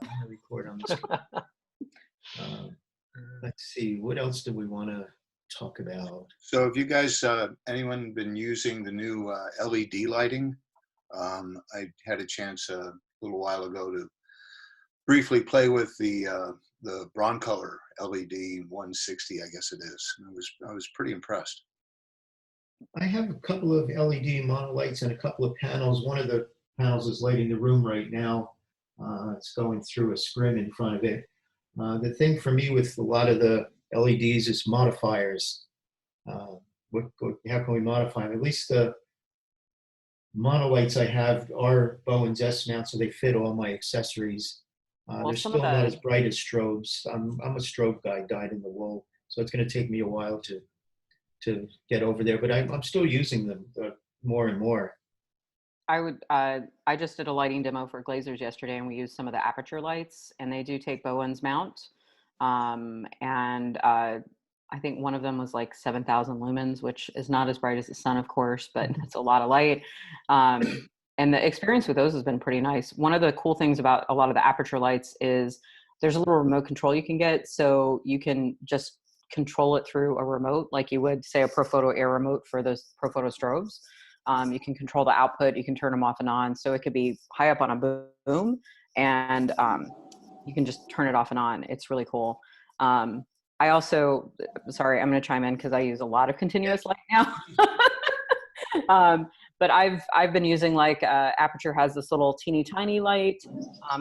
I'm gonna record on this. Let's see, what else do we want to talk about? So have you guys, anyone been using the new LED lighting? I had a chance a little while ago to briefly play with the Broncolor LED 160, I guess it is. And I was pretty impressed. I have a couple of LED monolights and a couple of panels. One of the panels is lighting the room right now. It's going through a scrim in front of it. The thing for me with a lot of the LEDs is modifiers. How can we modify them? At least the monolights I have are Bowens S mount, so they fit all my accessories. They're still not as bright as strobes. I'm a strobe guy, dyed in the wool, so it's going to take me a while to get over there. But I'm still using them more and more. I just did a lighting demo for Glazers yesterday, and we used some of the aperture lights, and they do take Bowens mount. I think one of them was like 7,000 lumens, which is not as bright as the sun, of course, but it's a lot of light. And the experience with those has been pretty nice. One of the cool things about a lot of the aperture lights is there's a little remote control you can get. So you can just control it through a remote, like you would say a Profoto Air remote for those Profoto strobes. You can control the output, you can turn them off and on. So it could be high up on a boom, and you can just turn it off and on. It's really cool. I also, sorry, I'm going to chime in because I use a lot of continuous light now. But I've been using, like, Aperture has this little teeny tiny light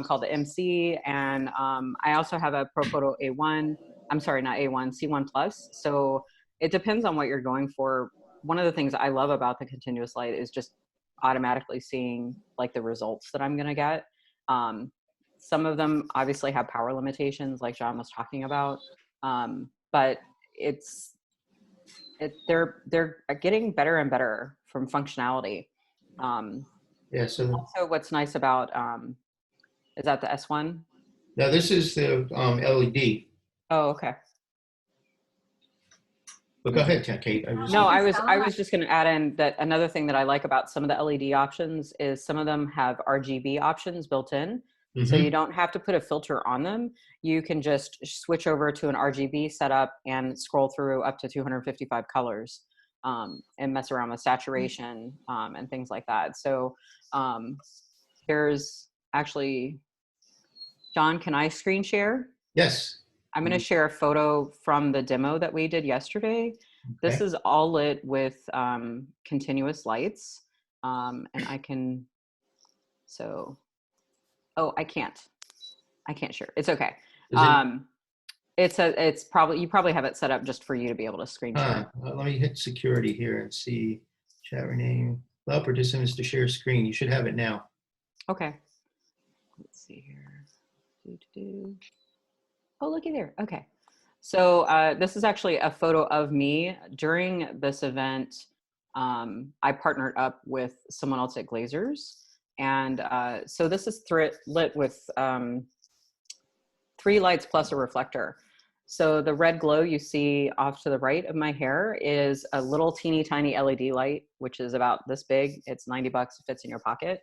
called the MC, and I also have a Profoto A1. I'm sorry, not A1, C1 Plus. So it depends on what you're going for. One of the things I love about the continuous light is just automatically seeing, like, the results that I'm going to get. Some of them obviously have power limitations, like John was talking about, but they're getting better and better from functionality. Yeah. So also, what's nice about is that the S1? now this is the LED. Oh, okay. But go ahead, Kate. I was just going to add in that another thing that I like about some of the LED options is some of them have RGB options built in. Mm-hmm. So you don't have to put a filter on them. You can just switch over to an RGB setup and scroll through up to 255 colors and mess around with saturation and things like that. So there's actually, John, can I screen share? Yes. I'm going to share a photo from the demo that we did yesterday. Okay. This is all lit with continuous lights. And I can, I can't share. It's okay. It's probably, you probably have it set up just for you to be able to screen share. Let me hit security here and see chat rename. Allow participants to share screen. You should have it now. Okay. Let's see here. Oh, looky there. Okay. So this is actually a photo of me during this event. I partnered up with someone else at Glazers. And so this is lit with 3 lights plus a reflector. So the red glow you see off to the right of my hair is a little teeny tiny LED light, which is about this big. It's $90, it fits in your pocket.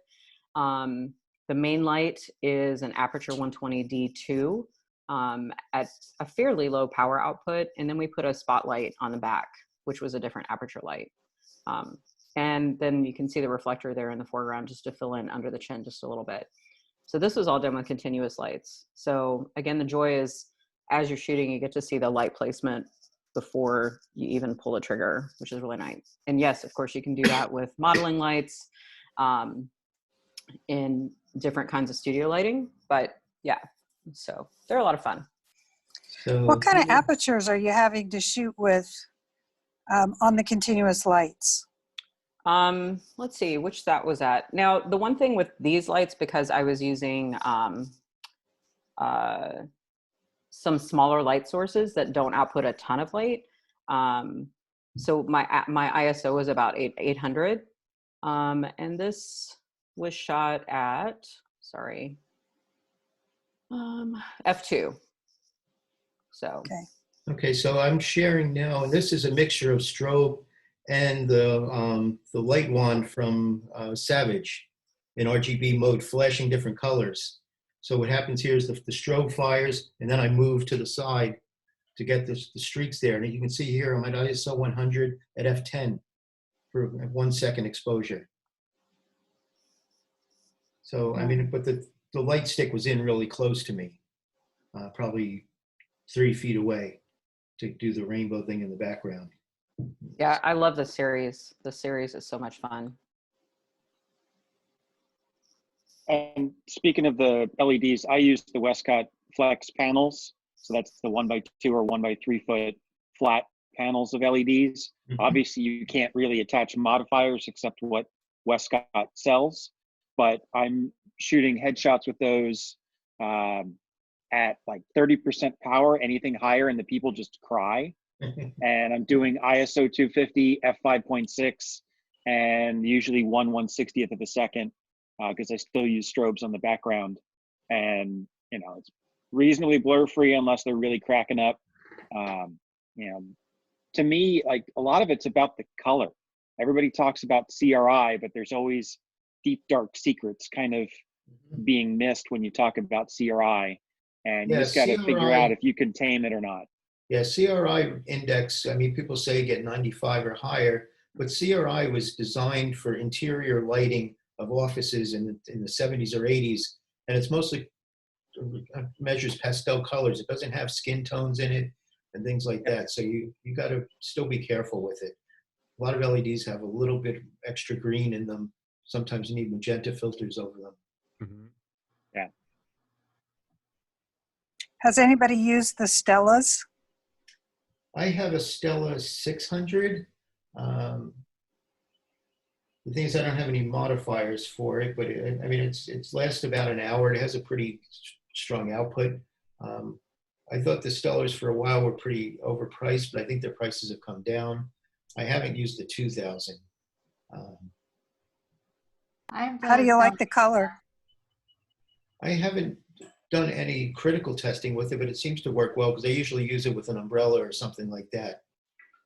The main light is an Aperture 120D2 at a fairly low power output. And then we put a spotlight on the back, which was a different aperture light. And then you can see the reflector there in the foreground just to fill in under the chin just a little bit. So this was all done with continuous lights. So again, the joy is as you're shooting, you get to see the light placement before you even pull the trigger, which is really nice. And yes, of course, you can do that with modeling lights in different kinds of studio lighting. But yeah, so they're a lot of fun. So, what kind of apertures are you having to shoot with on the continuous lights? Let's see which that was at. Now, the one thing with these lights, because I was using some smaller light sources that don't output a ton of light. So my ISO is about 800. And this was shot at, sorry, f2. So. Okay, so I'm sharing now, and this is a mixture of strobe and the light wand from Savage in RGB mode, flashing different colors. So what happens here is the strobe fires, and then I move to the side to get the streaks there. And you can see here I'm at ISO 100 at f10 for 1 second exposure. So, I mean, but the light stick was in really close to me, probably 3 feet away to do the rainbow thing in the background. Yeah, I love the series. The series is so much fun. And speaking of the LEDs, I use the Westcott Flex panels. So that's the 1x2 or 1x3 foot flat panels of LEDs. Mhm. Obviously, you can't really attach modifiers except what Westcott sells, but I'm shooting headshots with those at like 30% power. Anything higher and the people just cry. And I'm doing ISO 250, f5.6, and usually 1/160th of a second because I still use strobes on the background. And, you know, it's reasonably blur free unless they're really cracking up. You know, to me, like a lot of it's about the color. Everybody talks about CRI, but there's always deep, dark secrets kind of being missed when you talk about CRI. And you Yeah, just got to figure CRI out if you can tame it or not. Yeah, CRI index, I mean, people say get 95 or higher, but CRI was designed for interior lighting of offices in the 70s or 80s, and it's mostly measures pastel colors. It doesn't have skin tones in it and things like that, so you got to still be careful with it. A lot of LEDs have a little bit extra green in them. Sometimes you need magenta filters over them. Mhm. Yeah. Has anybody used the Stellas? I have a Stella 600. The thing is, I don't have any modifiers for it, but I mean, it's lasts about an hour. It has a pretty strong output. I thought the Stellars for a while were pretty overpriced, but I think their prices have come down. I haven't used the 2000. How do you like the color? I haven't done any critical testing with it, but it seems to work well because I usually use it with an umbrella or something like that.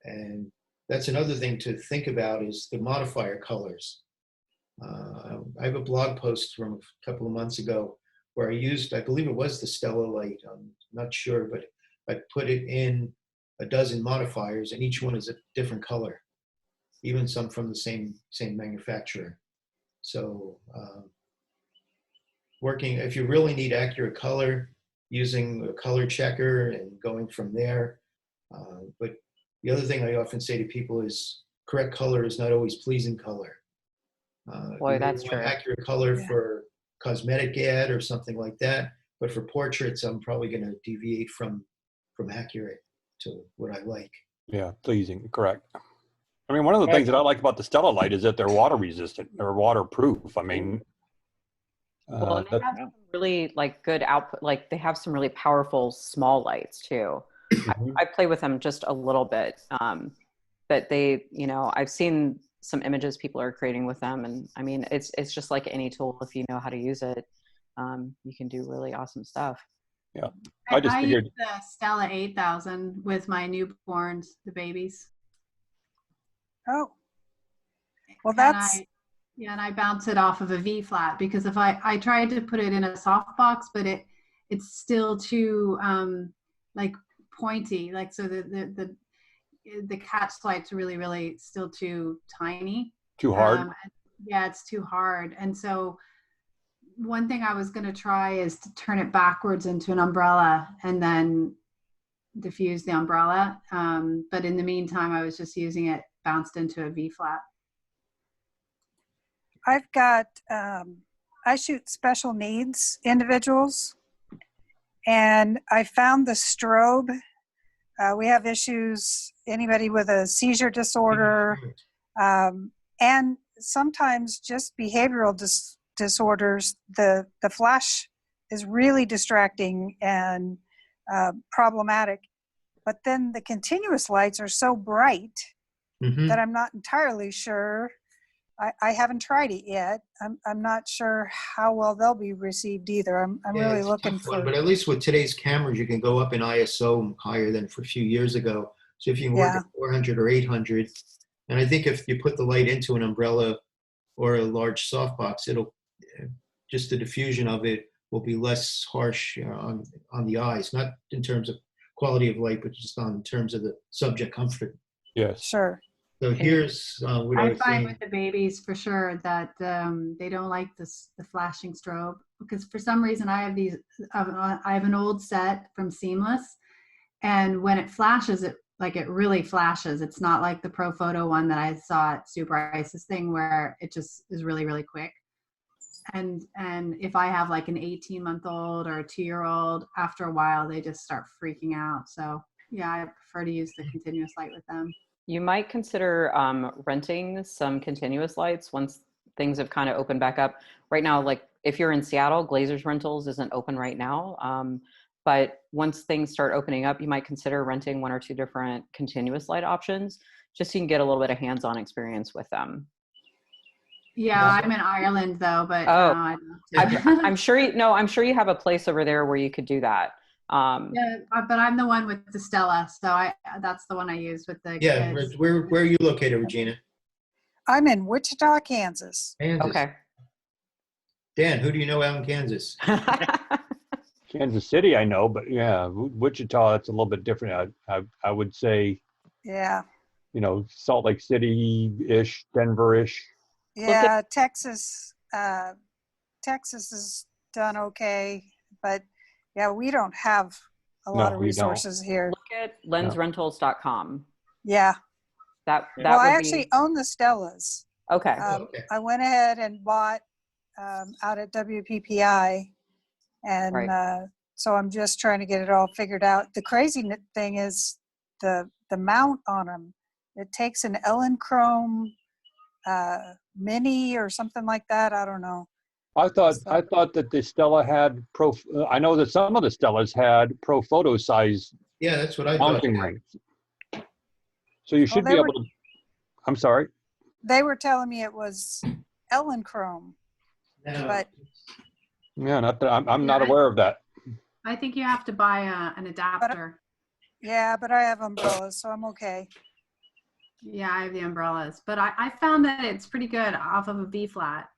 And that's another thing to think about is the modifier colors. I have a blog post from a couple of months ago where I used, I believe it was the Stella light, I'm not sure, but I put it in a dozen modifiers and each one is a different color, even some from the same manufacturer. So working, if you really need accurate color, using a color checker and going from there. But the other thing I often say to people is correct color is not always pleasing color. Boy, You may that's want true. accurate color Yeah. for cosmetic ad or something like that, but for portraits, I'm probably going to deviate from accurate to what I like. Yeah, pleasing, correct. I mean, one of the things that I like about the Stella light is that they're water resistant or waterproof. I mean, Well, and they have some really like good output. Like they have some really powerful small lights too. I play with them just a little bit, but they, you know, I've seen some images people are creating with them, and I mean, it's just like any tool. If you know how to use it, you can do really awesome stuff. yeah, I just figured. use the Stella 8000 with my newborns, the babies. Oh, well, And that's and I bounce it off of a V flat because if I tried to put it in a softbox, but it's still too like pointy, like so the catch light's really still too tiny. Too hard. Yeah, it's too hard. And so one thing I was going to try is to turn it backwards into an umbrella and then diffuse the umbrella. But in the meantime, I was just using it bounced into a V flat. I've got, I shoot special needs individuals, and I found the strobe. We have issues, anybody with a seizure disorder, and sometimes just behavioral disorders. The flash is really distracting and problematic. But then the continuous lights are so bright that I'm not entirely sure. I haven't tried it yet. I'm not sure how well they'll be received either. I'm really it's a looking tough one, for. but at least with today's cameras, you can go up in ISO higher than for a few years ago. So if you can work at 400 or 800, and I think if you put the light into an umbrella or a large softbox, it'll just the diffusion of it will be less harsh on the eyes, not in terms of quality of light, but just on terms of the subject comfort. Yes. Sure. So here's what I I was find saying. with the babies for sure that they don't like the flashing strobe, because for some reason I have an old set from Seamless, and when it flashes, it really flashes. It's not like the Pro Photo one that I saw at Super Ice's thing where it just is really, really quick. And if I have like an 18-month-old or a 2-year-old, after a while they just start freaking out. So yeah, I prefer to use the continuous light with them. You might consider renting some continuous lights once things have kind of opened back up. Right now, like if you're in Seattle, Glazers Rentals isn't open right now. But once things start opening up, you might consider renting 1 or 2 different continuous light options, just so you can get a little bit of hands-on experience with them. Yeah, I'm in Ireland though, but Oh, I'd love to. I'm sure you have a place over there where you could do that. Yeah, but I'm the one with the Stella, so that's the one I use with the Yeah, kids. where are you located, Regina? I'm in Wichita, Kansas. Kansas. Okay. Dan, who do you know out in Kansas? Kansas City, I know, but yeah, Wichita, it's a little bit different. I would say, Yeah. Salt Lake City-ish, Denver-ish. Yeah, Texas is done okay, but yeah, we don't have a lot of we don't. resources here. Look at lensrentals.com. Yeah. That Well, I would actually be own the Stellas. okay. Okay. I went ahead and bought out at WPPI, and Right. so I'm just trying to get it all figured out. The crazy thing is the mount on them. It takes an Ellen Chrome mini or something like that. I don't know. I thought that the Stella had I know that some of the Stellas had pro photo size Yeah, that's what I thought. mounting rings. So you should be able to. I'm sorry. They were telling me it was Ellen Chrome, No. but Yeah, not that I'm not aware of that. I think you have to buy an adapter. yeah, but I have umbrellas, so I'm okay. Yeah, I have the umbrellas, but I found that it's pretty good off of a V flat.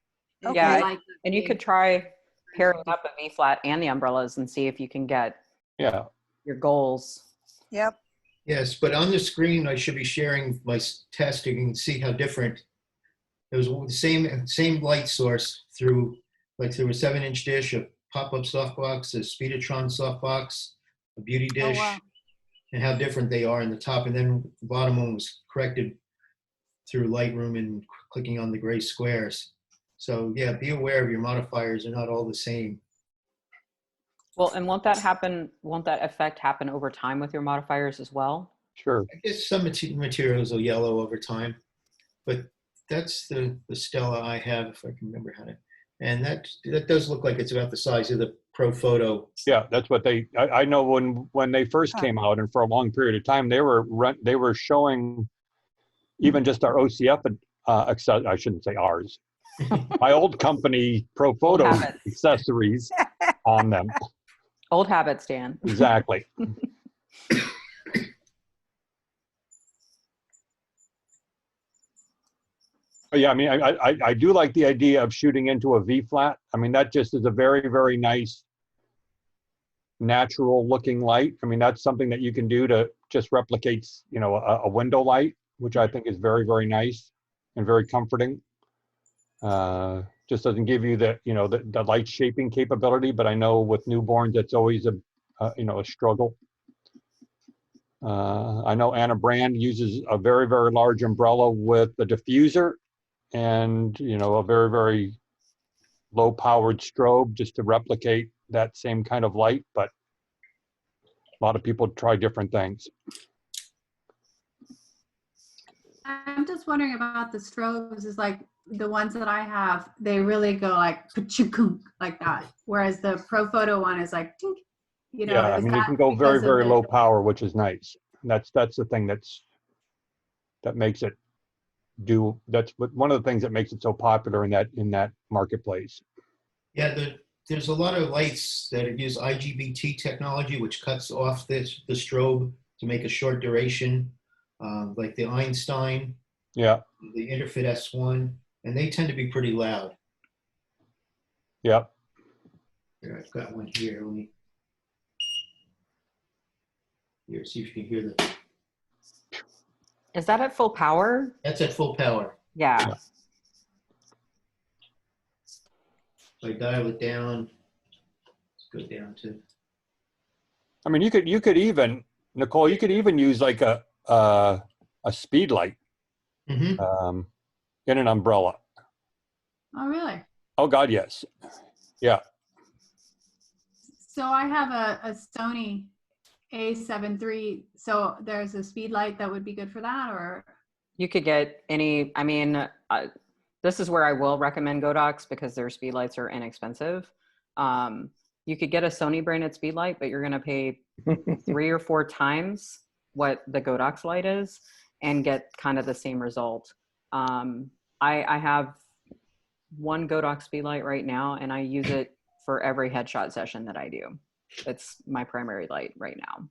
Okay. Yeah, and you could try pairing up a V flat and the umbrellas and see if you can get your goals. Yep. Yes, but on the screen, I should be sharing my test. You can see how different. It was the same light source through a 7-inch dish, a pop-up softbox, a Speedotron softbox, a beauty dish, wow. and how different they are in the top. And then the bottom one was corrected through Lightroom and clicking on the gray squares. So yeah, be aware of your modifiers. They're not all the same. Well, and won't that effect happen over time with your modifiers as well? Sure. I guess some materials will yellow over time, but that's the Stella I have, if I can remember how to. And that does look like it's about the size of the Pro Photo. Yeah, that's what I know when they first came out, and for a long period of time, they were showing even just our OCF, I shouldn't say ours, my old company Pro Photo accessories on them. Old habits, Dan. Exactly. But yeah, I mean, I do like the idea of shooting into a V flat. I mean, that just is a very, very nice, natural looking light. I mean, that's something that you can do to just replicate, a window light, which I think is very, very nice and very comforting. Just doesn't give you the light shaping capability, but I know with newborns, it's always a struggle. I know Anna Brand uses a very, very large umbrella with a diffuser and, a very, very low powered strobe just to replicate that same kind of light. But a lot of people try different things. I'm just wondering about the strobes. Is like the ones that I have, they really go like like that, whereas the Pro Photo one is like, tink, Yeah, I mean, you can go very, very low power, which is nice. That's the thing that makes it that's one of the things that makes it so popular in that marketplace. Yeah, there's a lot of lights that use IGBT technology, which cuts off the strobe to make a short duration, like the Einstein, the Interfit S1, and they tend to be pretty loud. Yep. Here, I've got one here. Let me. Here, see if you can hear the. Is that at full power? That's at full power. Yeah. Yeah. So I dial it down. Let's go down to. I mean, you could even, Nicole, you could even use like a speed light Mm-hmm. in an umbrella. Oh, really? Oh God, yes. Yeah. So I have a Sony A7 III. So there's a speed light that would be good for that, or? You could get any, I mean, this is where I will recommend Godox because their speed lights are inexpensive. You could get a Sony branded speed light, but you're going to pay 3 or 4 times what the Godox light is and get kind of the same result. I have one Godox speed light right now, and I use it for every headshot session that I do. It's my primary light right now.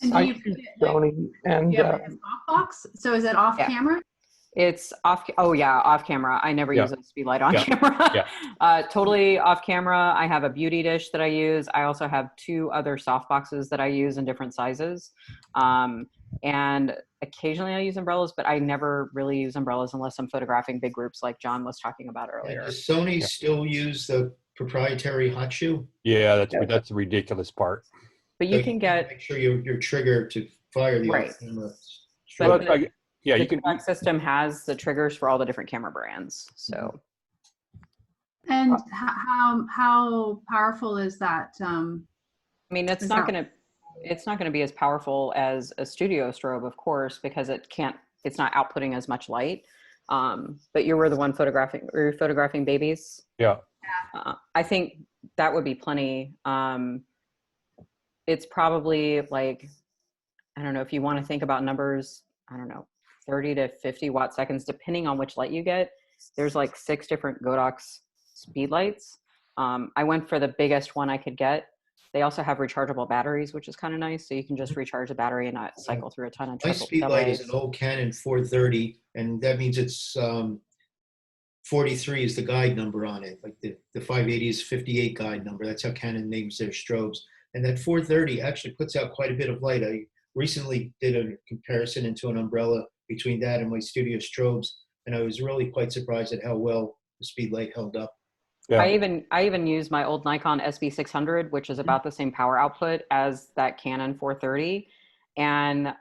And do you put it, like, Sony and do you have like a softbox? So is it off Yeah. camera? It's off. Oh yeah, off camera. I never Yeah. use a speed light on Yeah. camera. Yeah. Totally off camera. I have a beauty dish that I use. I also have 2 other soft boxes that I use in different sizes. And occasionally I use umbrellas, but I never really use umbrellas unless I'm photographing big groups like John was talking about earlier. Does Sony Yeah. still use the proprietary hot shoe? Yeah, that's the ridiculous part. But you can get, make sure your trigger to fire the Right. camera. But Well, the- yeah, the you can. Godox system has the triggers for all the different camera brands. So And how powerful is that? I mean, it's Is not that- going to be as powerful as a studio strobe, of course, because it's not outputting as much light. But you were the one photographing babies. Yeah. I think that would be plenty. It's probably like, I don't know, if you want to think about numbers, I don't know, 30 to 50 watt seconds, depending on which light you get. There's like 6 different Godox speed lights. I went for the biggest one I could get. They also have rechargeable batteries, which is kind of nice. So you can just recharge the battery and not cycle through a ton of My triple speed light is doubles. an old Canon 430, and that means it's 43 is the guide number on it. Like the 580 is 58 guide number. That's how Canon names their strobes. And that 430 actually puts out quite a bit of light. I recently did a comparison into an umbrella between that and my studio strobes, and I was really quite surprised at how well the speed light held up. Yeah. I even use my old Nikon SB600, which is about the same power output as that Canon 430. And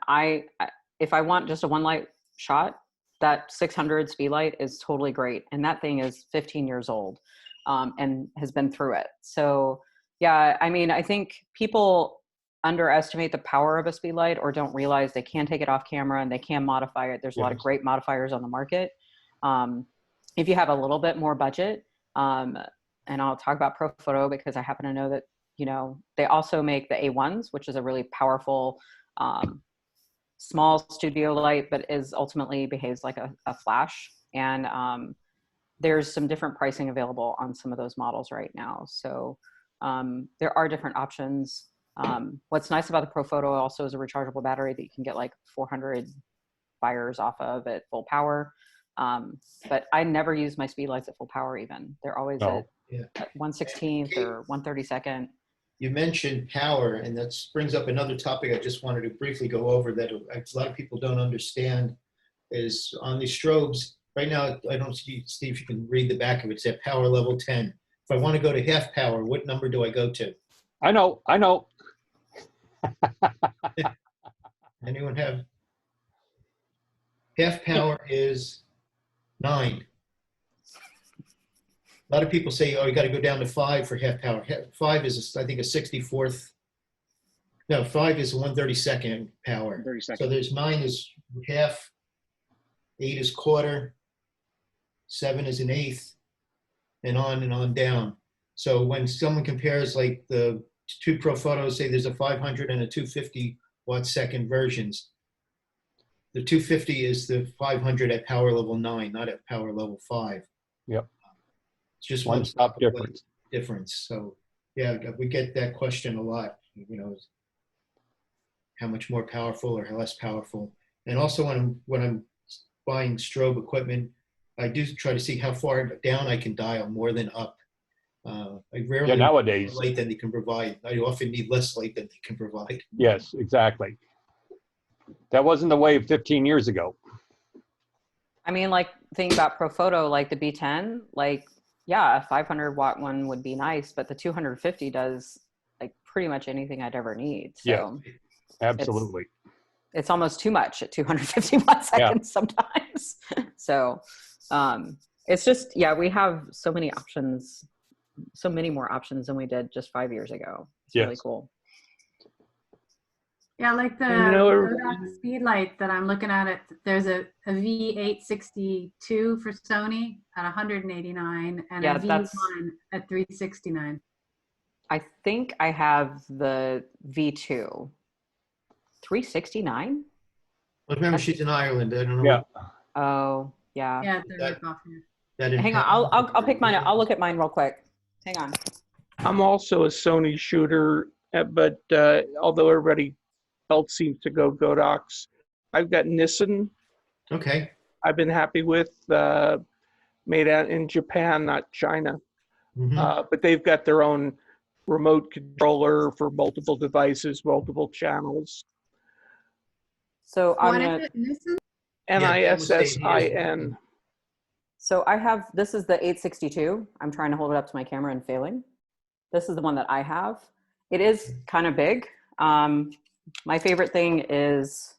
if I want just a one light shot, that 600 speed light is totally great. And that thing is 15 years old and has been through it. So yeah, I mean, I think people underestimate the power of a speed light or don't realize they can take it off camera and they can modify it. There's a lot of great modifiers on the market. If you have a little bit more budget, and I'll talk about Profoto because I happen to know that, you know, they also make the A1s, which is a really powerful, small studio light, but ultimately behaves like a flash. And there's some different pricing available on some of those models right now. So there are different options. What's nice about the Profoto also is a rechargeable battery that you can get like 400 fires off of at full power. But I never use my speed lights at full power even. They're always at 1/16 or 1/32. You mentioned power, and that brings up another topic I just wanted to briefly go over that a lot of people don't understand is on the strobes. Right now, I don't see, Steve, if you can read the back of it. It's at power level 10. If I want to go to half power, what number do I go to? I know. Anyone have? Half power is 9. A lot of people say, oh, you got to go down to 5 for half power. 5 is, I think, a 64th. No, 5 is a 1/32 power. 30 So seconds. there's 9 is half, 8 is quarter, 7 is an eighth, and on down. So when someone compares like the 2 Profotos, say there's a 500 and a 250 watt second versions. The 250 is the 500 at power level 9, not at power level 5. Yep. It's just One stop difference. So yeah, we get that question a lot, you know, how much more powerful or how less powerful. And also when I'm buying strobe equipment, I do try to see how far down I can dial more than up. I rarely Yeah, need more nowadays. light than they can provide. I often need less light than they can provide. Yes, exactly. That wasn't the way 15 years ago. I mean, like thinking about Profoto, like the B10, like, yeah, a 500-watt one would be nice, but the 250 does like pretty much anything I'd ever need. Yes, So absolutely. it's almost too much at 250 watt seconds sometimes. So it's just, yeah, we have so many options, so many more options than we did just 5 years ago. It's really cool. Yeah, like the You know, Kodak speed light that I'm looking at, there's a V862 for Sony at 189 and Yeah, a V1 at 369. I think I have the V2. 369? Well, remember, she's in Ireland. I don't know. Yeah. Oh, yeah. Yeah, they're That- rip off here. That Hang on, I'll pick mine up. I'll look at mine real quick. Hang on. I'm also a Sony shooter, but although everybody else seems to go Godox, I've got Nissan. Okay. I've been happy with, made out in Japan, not China. Mhm. But they've got their own remote controller for multiple devices, multiple channels. So I'm What is gonna. it? Nissan? NISSIN. So I have, this is the 862. I'm trying to hold it up to my camera and failing. This is the one that I have. It is kind of big. My favorite thing is,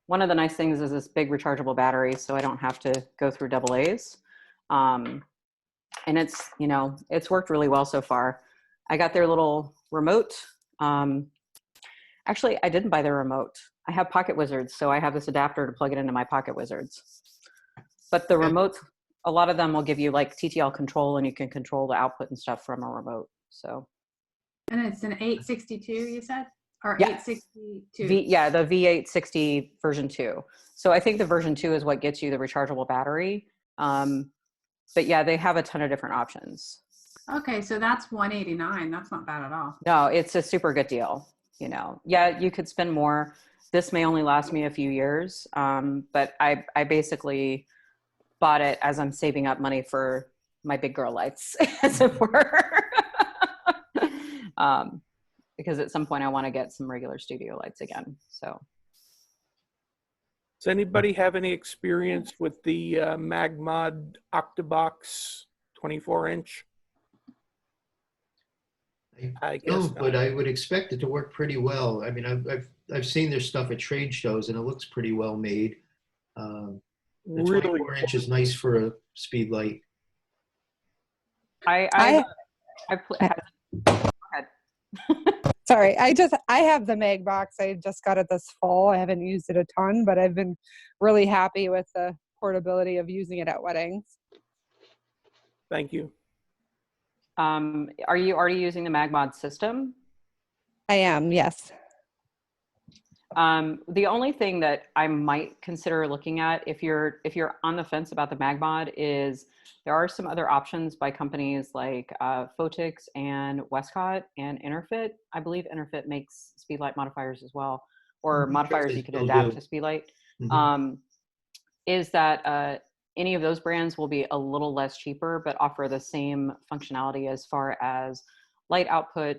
one of the nice things is this big rechargeable battery, so I don't have to go through double A's. And it's, you know, it's worked really well so far. I got their little remote. Actually, I didn't buy their remote. I have Pocket Wizards, so I have this adapter to plug it into my Pocket Wizards. But the remotes, a lot of them will give you like TTL control, and you can control the output and stuff from a remote. So. And it's an 862, you said? Or Yeah. 862? Yeah, the V860 version 2. So I think the version 2 is what gets you the rechargeable battery. But yeah, they have a ton of different options. Okay, so that's 189. That's not bad at all. No, it's a super good deal. You know, yeah, you could spend more. This may only last me a few years, but I basically bought it as I'm saving up money for my big girl lights, as it were. Because at some point I want to get some regular studio lights again. So. Does anybody have any experience with the Magmod Octabox 24-inch? I guess No, not. but I would expect it to work pretty well. I mean, I've seen their stuff at trade shows, and it looks pretty well made. The Really 24-inch is nice for a speed light. Sorry, I have the Mag box. I just got it this fall. I haven't used it a ton, but I've been really happy with the portability of using it at weddings. Thank you. Are you already using the MagMod system? I am, yes. The only thing that I might consider looking at if you're on the fence about the MagMod is there are some other options by companies like Photix and Westcott and Interfit. I believe Interfit makes speedlight modifiers as well, or modifiers you could adapt to speedlight. Is that any of those brands will be a little less cheaper, but offer the same functionality as far as light output,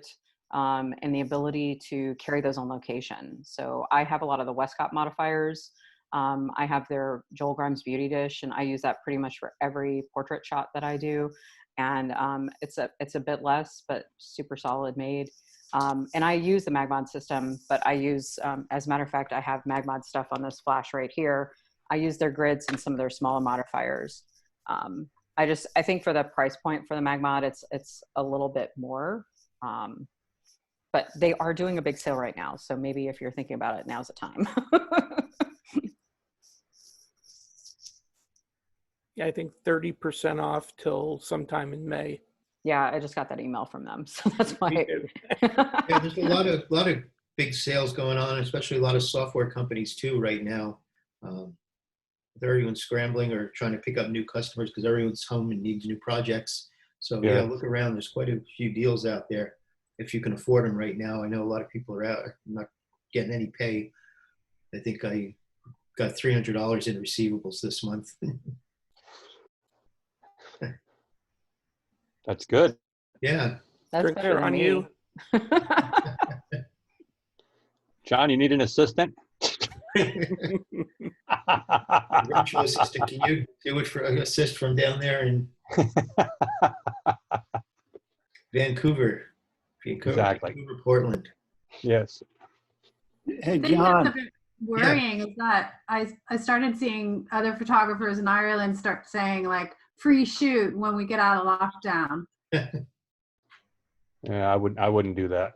and the ability to carry those on location. So I have a lot of the Westcott modifiers. I have their Joel Grimes Beauty Dish, and I use that pretty much for every portrait shot that I do. And it's a bit less, but super solid made. And I use the MagMod system, but I use, as a matter of fact, I have MagMod stuff on this flash right here. I use their grids and some of their smaller modifiers. I think for the price point for the MagMod, it's a little bit more. But they are doing a big sale right now. So maybe if you're thinking about it, now's the time. Yeah, I think 30% off till sometime in May. Yeah, I just got that email from them. So that's why. Yeah, there's a lot of big sales going on, especially a lot of software companies too right now. Everyone's scrambling or trying to pick up new customers because everyone's home and needs new projects. So yeah, look around. There's quite a few deals out there if you can afford them right now. I know a lot of people are out not getting any pay. I think I got $300 in receivables this month. That's good. Yeah. That's Drinks better are than on me. you. John, you need an assistant? Virtual assistant, can you do it for assist from down there in Vancouver? Exactly. Vancouver, Portland. Yes. Hey, The thing that's John. a bit worrying is that I started seeing other photographers in Ireland start saying like free shoot when we get out of lockdown. Yeah, I wouldn't do that.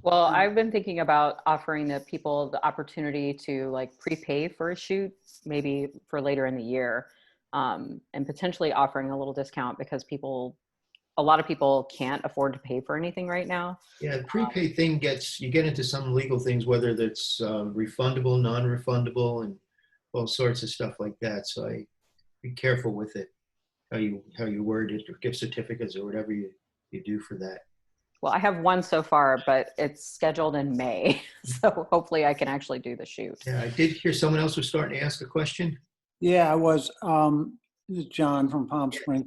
Well, I've been thinking about offering the people the opportunity to like prepay for a shoot, maybe for later in the year, and potentially offering a little discount because a lot of people can't afford to pay for anything right now. Yeah, the prepaid thing you get into some legal things, whether that's refundable, non-refundable, and all sorts of stuff like that. So be careful with it, how you word it, or gift certificates or whatever you do for that. Well, I have one so far, but it's scheduled in May. So hopefully I can actually do the shoot. Yeah, I did hear someone else was starting to ask a question. Yeah, I was. This is John from Palm Springs.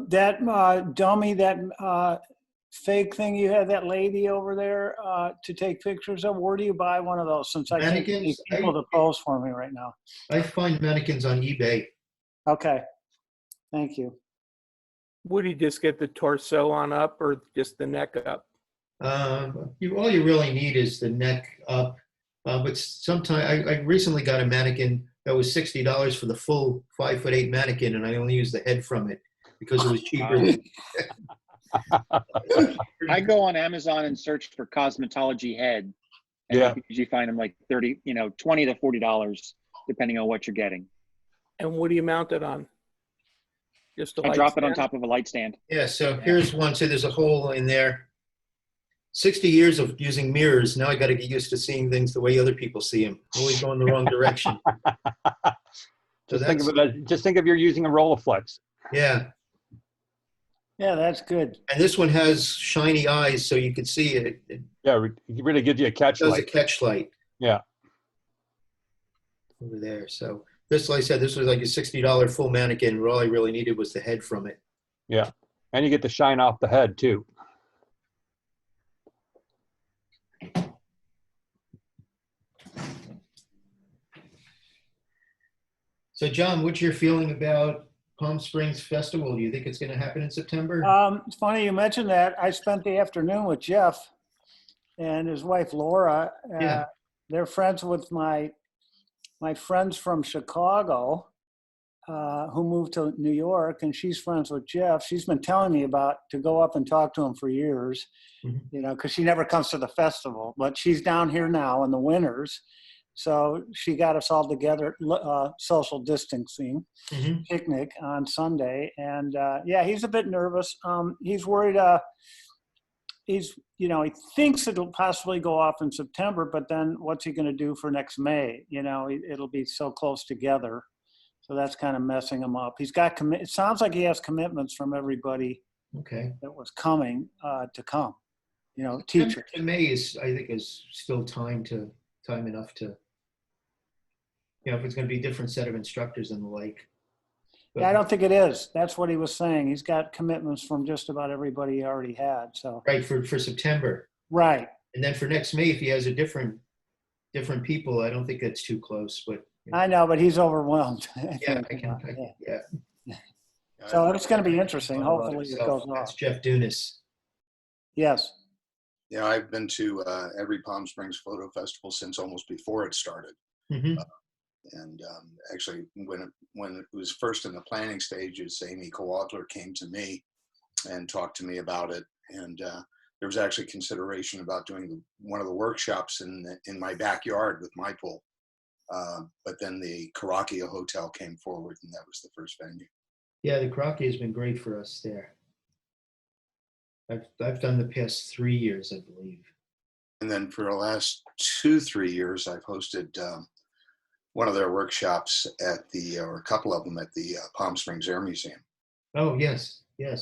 That dummy, that fake thing you had, that lady over there to take pictures of. Where do you buy one of those? Since I can't get Mannequins? people to pose for me right now. I find mannequins on eBay. Okay, thank you. Would you just get the torso on up or just the neck up? All you really need is the neck up. But sometimes I recently got a mannequin that was $60 for the full 5'8" mannequin, and I only used the head from it because it was cheaper. I go on Amazon and search for cosmetology head. And Yeah. you usually find them like $20 to $40, depending on what you're getting. And what do you mount it on? Just a I light drop it on stand? top of a light stand. Yeah, so here's one. So there's a hole in there. 60 years of using mirrors. Now I got to get used to seeing things the way other people see them. Always going the wrong direction. Just think of you're using a Rolleiflex. Yeah. Yeah, that's good. And this one has shiny eyes, so you can see it. It Yeah, it really gives you a catch does a light. catch light. Yeah. Over there. So this, like I said, this was like a $60 full mannequin. All I really needed was the head from it. Yeah. And you get to shine off the head too. So John, what's your feeling about Palm Springs Festival? Do you think it's going to happen in September? It's funny you mentioned that. I spent the afternoon with Jeff and his wife Laura. Yeah. They're friends with my friends from Chicago who moved to New York, and she's friends with Jeff. She's been telling me to go up and talk to him for years, because she never comes to the festival. But she's down here now in the winters. So she got us all together, social distancing picnic on Sunday. And yeah, he's a bit nervous. He's worried. He thinks it'll possibly go off in September, but then what's he going to do for next May? It'll be so close together. So that's kind of messing him up. He's got it sounds like he has commitments from everybody that was coming to come. Teachers. May I think is still time enough to, if it's going to be a different set of instructors and the like. But, yeah, I don't think it is. That's what he was saying. He's got commitments from just about everybody he already had. So right, for September. Right. And then for next May, if he has a different people, I don't think that's too close. But I know, but he's overwhelmed. Yeah. So it's going to be interesting. Hopefully it goes That's off. Jeff Dunas. Yes. Yeah, I've been to every Palm Springs Photo Festival since almost before it started. And actually, when it was first in the planning stages, Amy Coadler came to me and talked to me about it. And there was actually consideration about doing one of the workshops in my backyard with my pool. But then the Caracalla Hotel came forward, and that was the first venue. Yeah, the Caracalla has been great for us there. I've done the past 3 years, I believe. And then for the last 2-3 years, I've hosted one of their workshops or a couple of them at the Palm Springs Air Museum. Oh, yes. Yeah,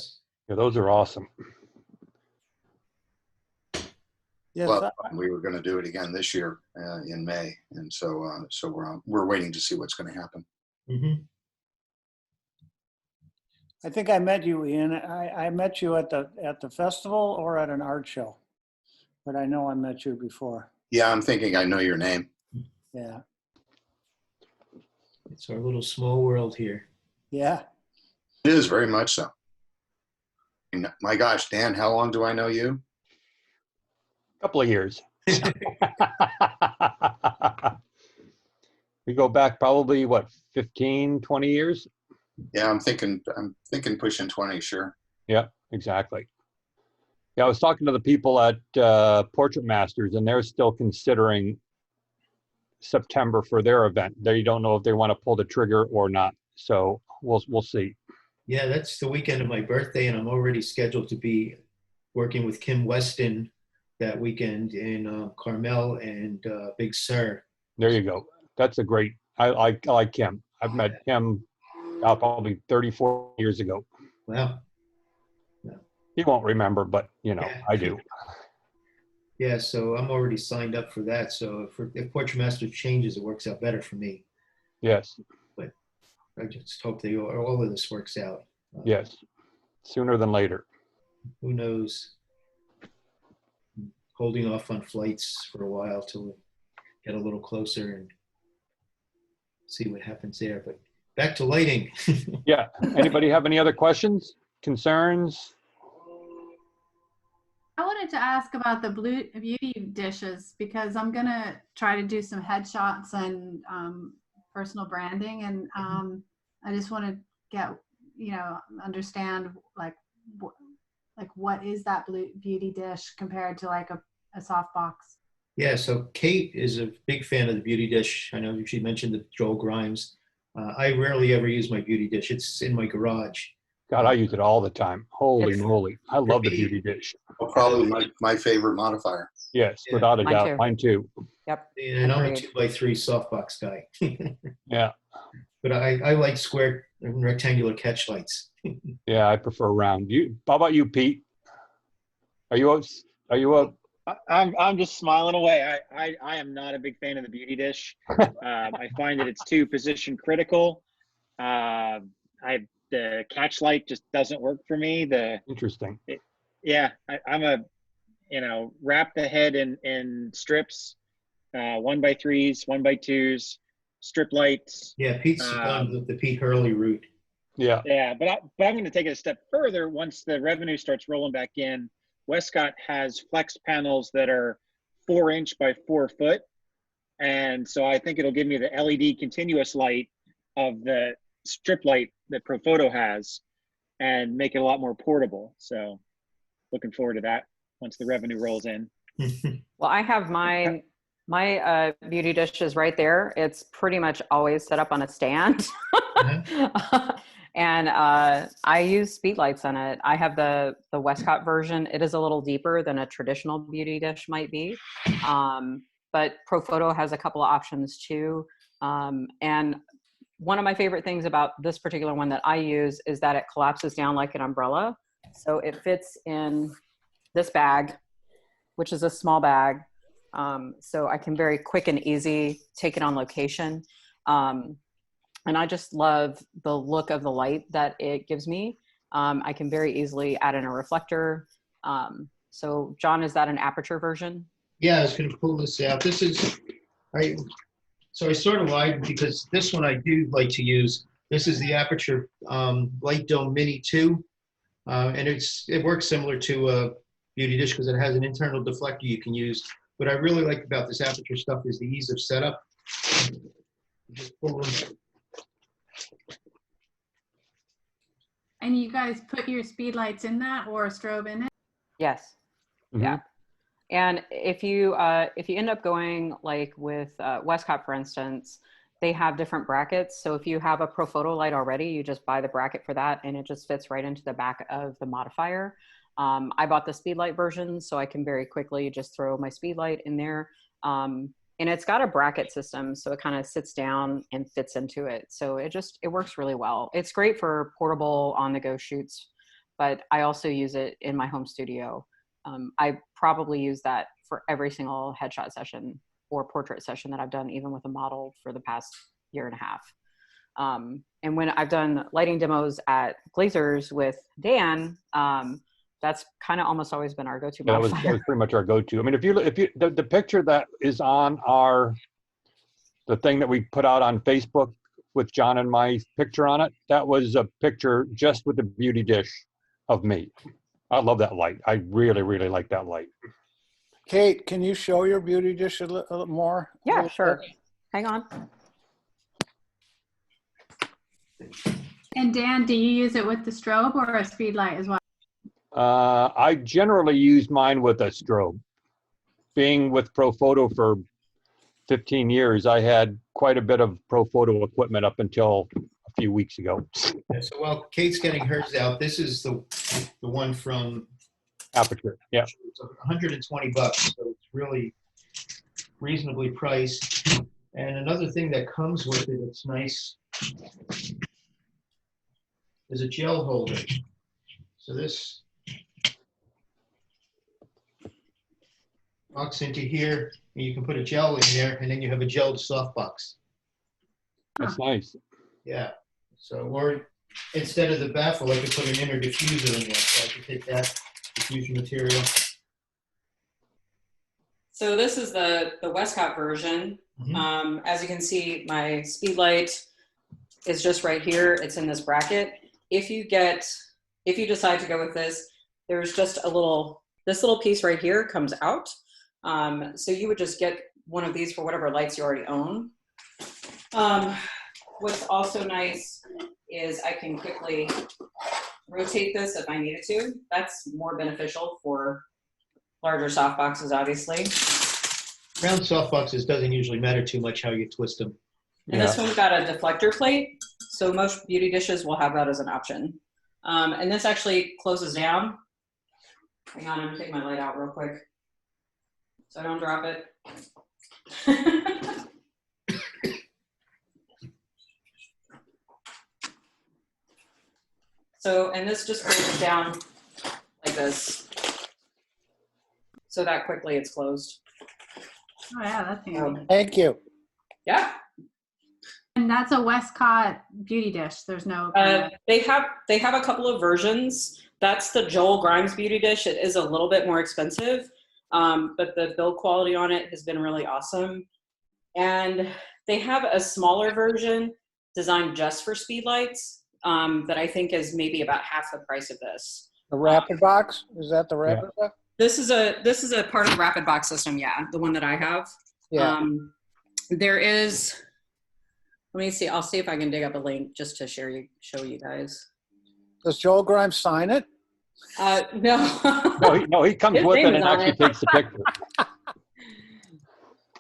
those are awesome. Yes. Well, we were going to do it again this year in May, and so we're waiting to see what's going to happen. I think I met you, Ian. I met you at the festival or at an art show, but I know I met you before. Yeah, I'm thinking I know your name. Yeah. It's our little small world here. Yeah. It is very much so. And my gosh, Dan, how long do I know you? Couple of years. We go back probably, what, 15, 20 years? Yeah, I'm thinking pushing 20, sure. Yeah, exactly. Yeah, I was talking to the people at Portrait Masters, and they're still considering September for their event. They don't know if they want to pull the trigger or not. So we'll see. Yeah, that's the weekend of my birthday, and I'm already scheduled to be working with Kim Weston that weekend in Carmel and Big Sur. There you go. That's a great. I like Kim. I've met Kim probably 34 years ago. Wow. He won't remember, but you know, Yeah. I do. Yeah, so I'm already signed up for that. So if Portrait Master changes, it works out better for me. Yes. But I just hope that all of this works out. Yes. Sooner than later. Who knows? Holding off on flights for a while till we get a little closer and see what happens there. But back to lighting. Yeah. Anybody have any other questions, concerns? I wanted to ask about the beauty dishes because I'm gonna try to do some headshots and personal branding, and I just want to get understand what is that beauty dish compared to like a soft box. Yeah, so Kate is a big fan of the beauty dish. I know she mentioned the Joel Grimes. I rarely ever use my beauty dish. It's in my garage. God, I use it all the time. Holy moly. I love the beauty dish. Well, probably my favorite modifier. Yes, Yeah. without a Mine doubt. too. Mine too. Yep. And I'm a Agreed. 2x3 softbox guy. Yeah. But I like square and rectangular catch lights. Yeah, I prefer round. How about you, Pete? Are you a I'm just smiling away. I am not a big fan of the beauty dish. I find that it's too position critical. The catch light just doesn't work for me. interesting? I'm a wrap the head in strips, 1x3s, 1x2s, strip lights. Yeah, Pete's gone the Pete Hurley route. Yeah. Yeah, but I'm going to take it a step further. Once the revenue starts rolling back in, Westcott has flex panels that are 4" by 4 foot. And so I think it'll give me the LED continuous light of the strip light that Profoto has and make it a lot more portable. So looking forward to that once the revenue rolls in. Well, I have my beauty dish is right there. It's pretty much always set up on a stand. And I use speed lights on it. I have the Westcott version. It is a little deeper than a traditional beauty dish might be. But Profoto has a couple of options too. And one of my favorite things about this particular one that I use is that it collapses down like an umbrella. So it fits in this bag, which is a small bag. So I can very quick and easy take it on location. And I just love the look of the light that it gives me. I can very easily add in a reflector. So John, is that an aperture version? Yeah, I was going to pull this out. This is, I sort of lied because this one I do like to use. This is the Aperture Light Dome Mini 2. And it works similar to a beauty dish because it has an internal deflector you can use. What I really like about this Aperture stuff is the ease of setup. Just pull them. And you guys put your speed lights in that or a strobe in it? Yes. Mhm. Yeah. And if you end up going like with Westcott, for instance, they have different brackets. So if you have a Profoto light already, you just buy the bracket for that and it just fits right into the back of the modifier. I bought the speed light version so I can very quickly just throw my speed light in there. And it's got a bracket system, so it kind of sits down and fits into it. So it works really well. It's great for portable on-the-go shoots, but I also use it in my home studio. I probably use that for every single headshot session or portrait session that I've done, even with a model for the past year and a half. And when I've done lighting demos at Glazers with Dan, that's kind of almost always been our go-to Yeah, that was modifier. pretty much our go-to. I mean, the picture that is on the thing that we put out on Facebook with John and my picture on it, that was a picture just with the beauty dish of me. I love that light. I really, really like that light. Kate, can you show your beauty dish a little more? Yeah, sure. Hang on. And Dan, do you use it with the strobe or a speed light as well? I generally use mine with a strobe. Being with Profoto for 15 years, I had quite a bit of Profoto equipment up until a few weeks ago. Yeah, so while Kate's getting hers out, this is the one from Aperture, yeah. It's $120, so it's really reasonably priced. And another thing that comes with it, it's nice, is a gel holder. So this locks into here, and you can put a gel in there, and then you have a gelled softbox. That's nice. Yeah. So, or instead of the baffle, I could put an inner diffuser in there. So I could take that diffusion material. So this is the Westcott version. Mhm. As you can see, my speed light is just right here. It's in this bracket. If you decide to go with this, there's just this little piece right here comes out. So you would just get one of these for whatever lights you already own. What's also nice is I can quickly rotate this if I needed to. That's more beneficial for larger softboxes, obviously. Round softboxes doesn't usually matter too much how you twist them. And this one's got a deflector plate, so most beauty dishes will have that as an option. And this actually closes down. Hang on, I'm gonna take my light out real quick so I don't drop it. So, and this just closes down like this. So that quickly it's closed. Oh yeah, that's handy. Thank you. Yeah. And that's a Westcott beauty dish. There's no. They have a couple of versions. That's the Joel Grimes beauty dish. It is a little bit more expensive, but the build quality on it has been really awesome. And they have a smaller version designed just for speed lights that I think is maybe about half the price of this. The rapid box? Is that the rapid box? This is a part of the rapid box system. Yeah, the one that I have. Yeah. There is. Let me see. I'll see if I can dig up a link just to show you guys. Does Joel Grimes sign it? No. No, he comes His with name it is and on actually it. takes the picture.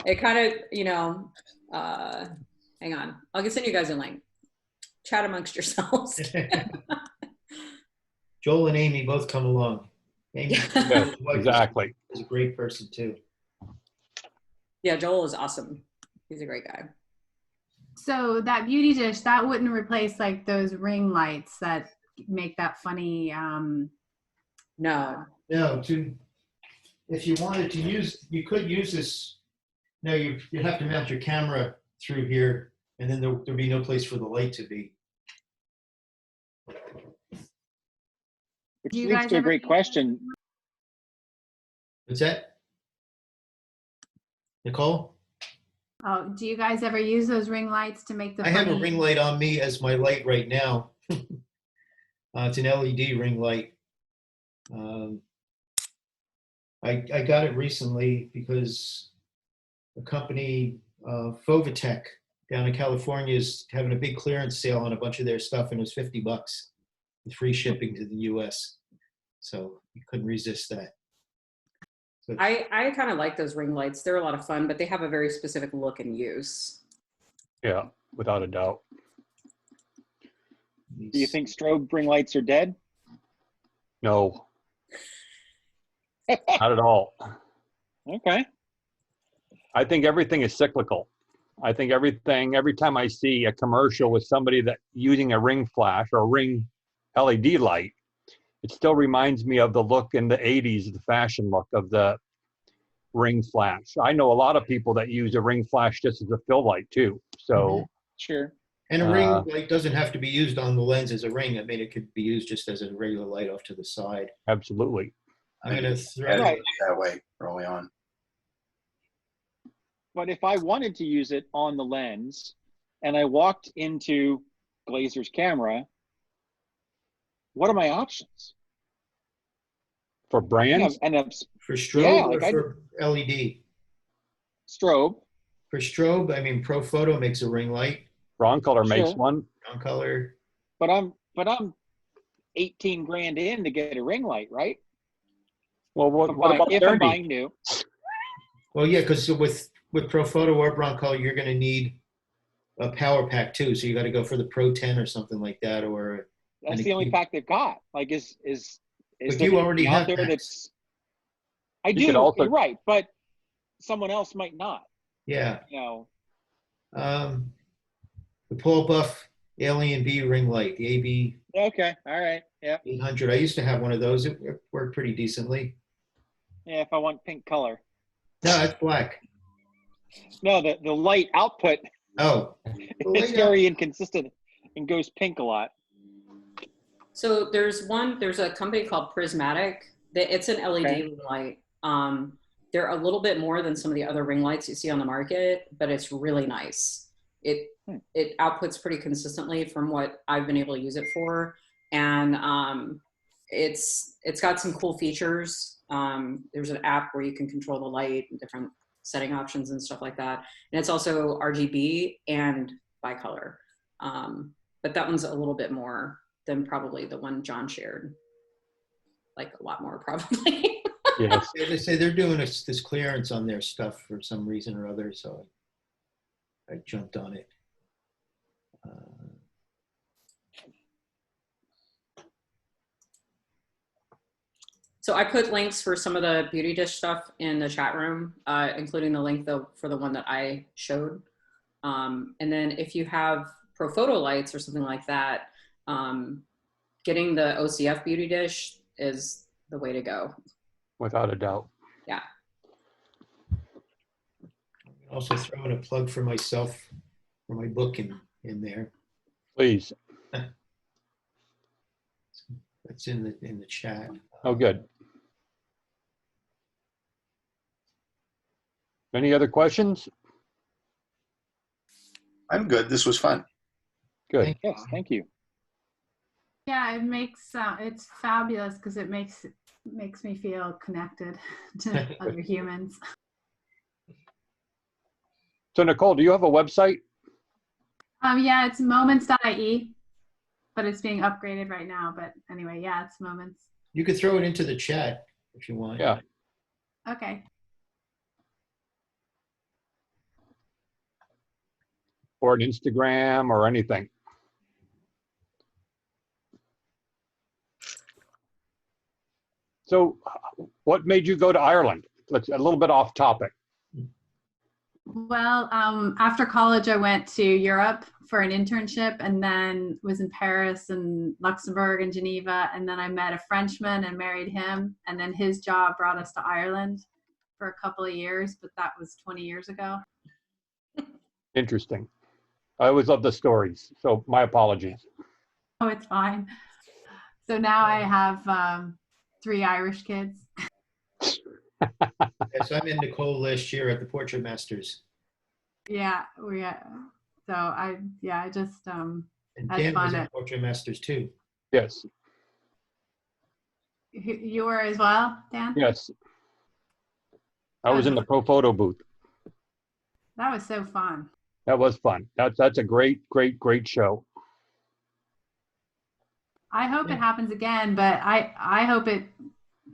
It kind of, hang on. I'll send you guys a link. Chat amongst yourselves. Joel and Amy both come along. Amy Yeah, exactly. is a great person too. Yeah, Joel is awesome. He's a great guy. So that beauty dish, that wouldn't replace like those ring lights that make that funny. No. No, if you wanted to use, you could use this. No, you'd have to mount your camera through here, and then there'd be no place for the light to be. Which Do you leads guys to a ever great use- question. What's that? Nicole? Oh, do you guys ever use those ring lights to make the? I have a funny- ring light on me as my light right now. It's an LED ring light. I got it recently because the company Fovatech down in California is having a big clearance sale on a bunch of their stuff, and it was $50 with free shipping to the US. So you couldn't resist that. So I kind of like those ring lights. They're a lot of fun, but they have a very specific look and use. Yeah, without a doubt. Do you think strobe ring lights are dead? No, not at all. Okay. I think everything is cyclical. I think every time I see a commercial with somebody that using a ring flash or a ring LED light, it still reminds me of the look in the 80s, the fashion look of the ring flash. I know a lot of people that use a ring flash just as a fill light too. So Sure. And a ring light doesn't have to be used on the lens as a ring. I mean, it could be used just as a regular light off to the side. Absolutely. I'm going to throw Edit Right. it that way early on. But if I wanted to use it on the lens and I walked into Glazer's camera, what are my options? For brands, And for strobe Yeah, or like I- for LED. strobe, For strobe, I mean, Pro Photo makes a ring light, Broncolor makes Sure. one. brown color. but I'm 18 grand in to get a ring light, right? Well, what about if I'm 30? buying new? Well, yeah, because with Pro Photo or brown color, you're going to need a power pack too. So you got to go for the Pro 10 or something like that, or That's And the it only keep- pack they've got. Like, is But there you already anything out have there packs. that's? I You do. could also- You're right, but someone else might not. yeah. You know, The Paul Buff Alien B ring light, the AB okay, all right, yeah, 800. I used to have one of those. It worked pretty decently. yeah. If I want pink color, No, it's black. no, the light output Oh, the is light very inconsistent and goes pink a lot. So there's a company called Prismatic. It's an LED Okay. ring light. They're a little bit more than some of the other ring lights you see on the market, but it's really nice. It outputs pretty consistently from what I've been able to use it for, and it's got some cool features. There's an app where you can control the light and different setting options and stuff like that, and it's also RGB and bicolor. But that one's a little bit more than probably the one John shared, like a lot more probably. Yes. Yeah, they say they're doing this clearance on their stuff for some reason or other, so I jumped on it. So I put links for some of the beauty dish stuff in the chat room, including the link for the one that I showed. And then if you have Pro Photo lights or something like that, getting the OCF beauty dish is the way to go. Without a doubt. Yeah. Also throw in a plug for myself for my book in there. Please. That's in the chat. Oh, good. Any other questions? I'm good. This was fun. Good. Yes, thank you. Yeah, it makes it's fabulous because it makes me feel connected to other humans. So Nicole, do you have a website? Yeah, it's moments.ie, but it's being upgraded right now. But anyway, yeah, it's moments. You could throw it into the chat if you want. Yeah. Okay. Or an Instagram or anything? So what made you go to Ireland? Let's a little bit off topic. Well, after college, I went to Europe for an internship and then was in Paris and Luxembourg and Geneva. And then I met a Frenchman and married him. And then his job brought us to Ireland for a couple of years, but that was 20 years ago. Interesting. I always love the stories. So my apologies. Oh, it's fine. So now I have 3 Irish kids. Yes, I met Nicole last year at the Portrait Masters. Yeah, so I just And That's Dan was fun. at Portrait Masters too. Yes. you were as well, Dan? Yes. I was in the Pro Photo booth. That was so fun. That was fun. That's a great show. I hope it happens again, but I hope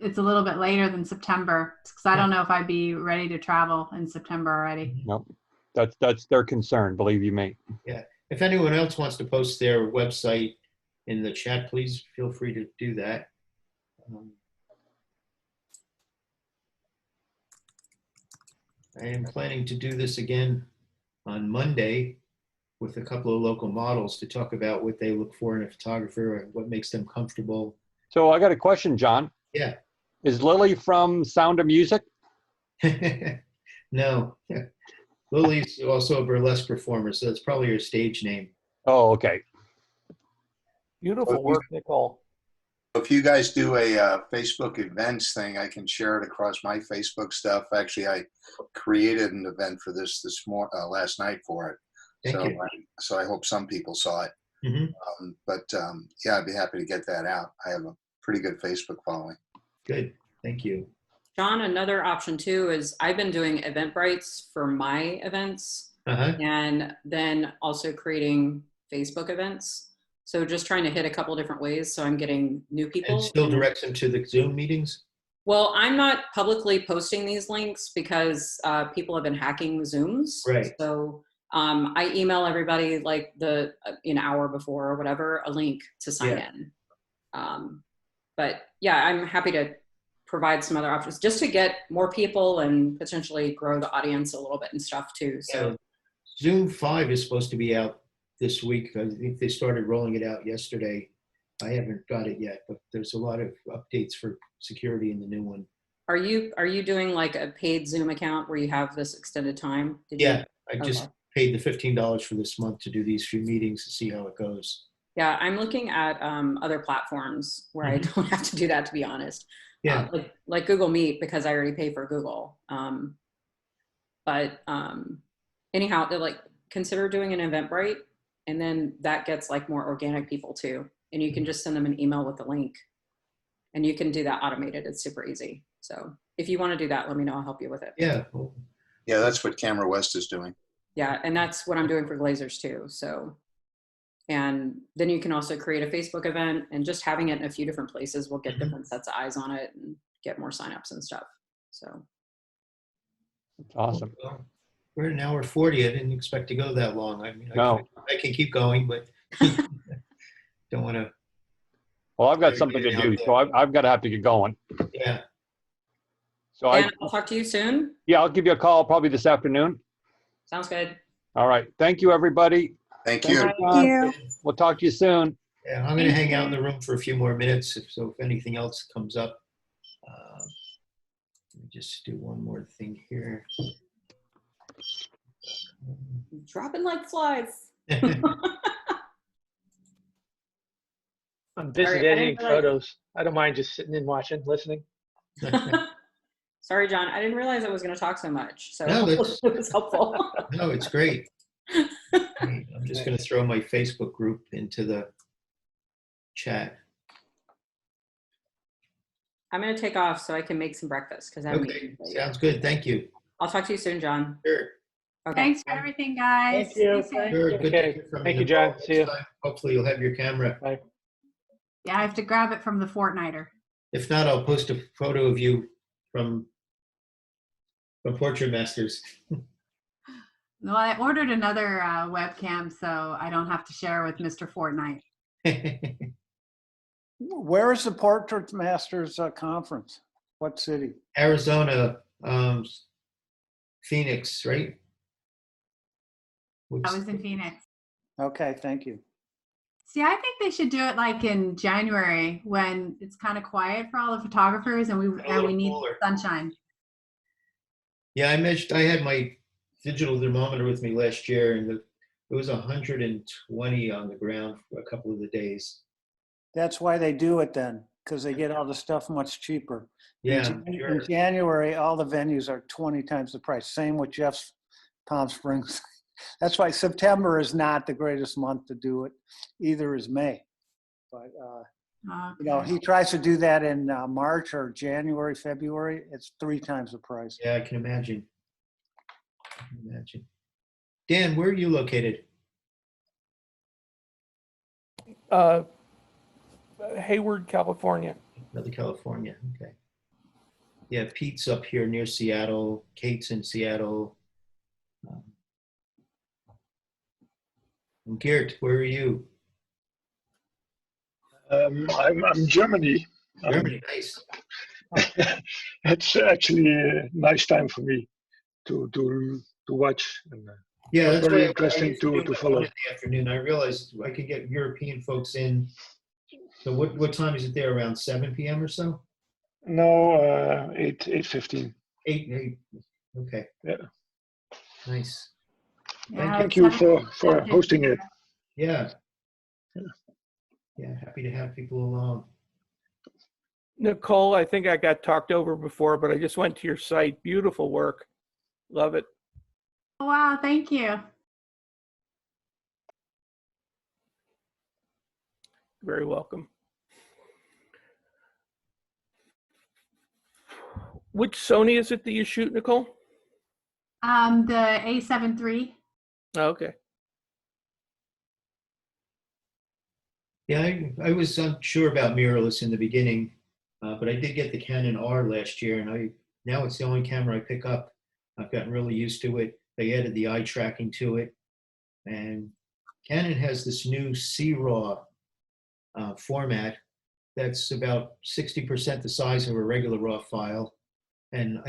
it's a little bit later than September because I don't know if I'd be ready to travel in September already. Nope. That's their concern, believe you me. Yeah. If anyone else wants to post their website in the chat, please feel free to do that. I am planning to do this again on Monday with a couple of local models to talk about what they look for in a photographer and what makes them comfortable. So I got a question, John. Yeah. Is Lily from Sound of Music? No. Lily's also a burlesque performer, so that's probably her stage name. Oh, okay. Beautiful work, Nicole. If you guys do a Facebook events thing, I can share it across my Facebook stuff. Actually, I created an event for this last night for it. Thank you. So I hope some people saw it. Mm-hmm. Yeah, I'd be happy to get that out. I have a pretty good Facebook following. Good. Thank you. John, another option too is I've been doing Eventbrites for my events and then also creating Facebook events. So just trying to hit a couple different ways so I'm getting new people. And still directs them to the Zoom meetings? Well, I'm not publicly posting these links because people have been hacking Zooms. Right. So I email everybody like an hour before or whatever, a link to sign in. But yeah, I'm happy to provide some other options just to get more people and potentially grow the audience a little bit and stuff too. So Zoom 5 is supposed to be out this week. I think they started rolling it out yesterday. I haven't got it yet, but there's a lot of updates for security in the new one. Are you doing like a paid Zoom account where you have this extended time? I just paid the $15 for this month to do these few meetings to see how it goes. Yeah, I'm looking at other platforms where I don't have to do that, to be honest. Yeah. Like Google Meet, because I already pay for Google. Anyhow, they're like, consider doing an Eventbrite, and then that gets like more organic people too. And you can just send them an email with the link, and you can do that automated. It's super easy. So if you want to do that, let me know. I'll help you with it. Yeah. Yeah, that's what Camera West is doing. Yeah, and that's what I'm doing for Glazers too. So, and then you can also create a Facebook event, and just having it in a few different places will get different sets of eyes on it and get more signups and stuff. So. Awesome. Well, we're at an hour 40. I didn't expect to go that long. I mean, No. I can keep going, but don't want to. Well, I've got something to do, so I've got to have to get going. Yeah. So I'll talk to you soon. Yeah, I'll give you a call probably this afternoon. Sounds good. All right. Thank you, everybody. Thank you. Thank you. We'll talk to you soon. Yeah, I'm going to hang out in the room for a few more minutes. If anything else comes up, let me just do one more thing here. Dropping like flies. I'm busy Sorry, editing photos. I don't mind just sitting and watching, listening. Sorry, John. I didn't realize I was going to talk so much. So No, it was helpful. No, it's great. I'm just going to throw my Facebook group into the chat. I'm going to take off so I can make some breakfast because I'm Okay, sounds good. Thank you. I'll talk to you soon, John. Sure. Okay. Thanks for everything, guys. Thank you. Stay safe. Sure. Good to Okay. hear from Thank you, you, John. Nicole. See you. Next time, hopefully you'll have your camera. Bye. Yeah, I have to grab it from the Fortniter. If not, I'll post a photo of you from Portrait Masters. Well, I ordered another webcam, so I don't have to share with Mr. Fortnite. Where is the Portrait Masters conference? What city? Arizona, Phoenix, right? I was in Phoenix. Okay, thank you. See, I think they should do it like in January when it's kind of quiet for all the photographers and we need cooler. sunshine. Yeah, I had my digital thermometer with me last year, and it was 120 on the ground for a couple of the days. That's why they do it then, because they get all the stuff much cheaper. Yeah, In January, all the venues are 20 times the price. Same with Jeff's Palm Springs. That's why September is not the greatest month to do it. Either is May. But, you know, he tries to do that in March or January, February. It's 3 times the price. Yeah, I can imagine. Dan, where are you located? Hayward, California. Northern California. Okay. Yeah, Pete's up here near Seattle. Kate's in Seattle. And Geert, where are you? I'm Germany. Germany, nice. It's actually a nice time for me to watch. And, yeah, that's very what interesting to follow. In the afternoon, I realized I could get European folks in. So what time is it there? Around 7 p.m. or so? No, 8:15. 8. Okay. Yeah. Nice. Yeah, Thank you for hosting it. Yeah. Yeah, happy to have people along. Nicole, I think I got talked over before, but I just went to your site. Beautiful work. Love it. Oh, wow, thank you. Very welcome. Which Sony is it that you shoot, Nicole? The A7 III. Oh, okay. Yeah, I was unsure about mirrorless in the beginning, but I did get the Canon R last year, and now it's the only camera I pick up. I've gotten really used to it. They added the eye tracking to it, and Canon has this new C-RAW format that's about 60% the size of a regular RAW file, and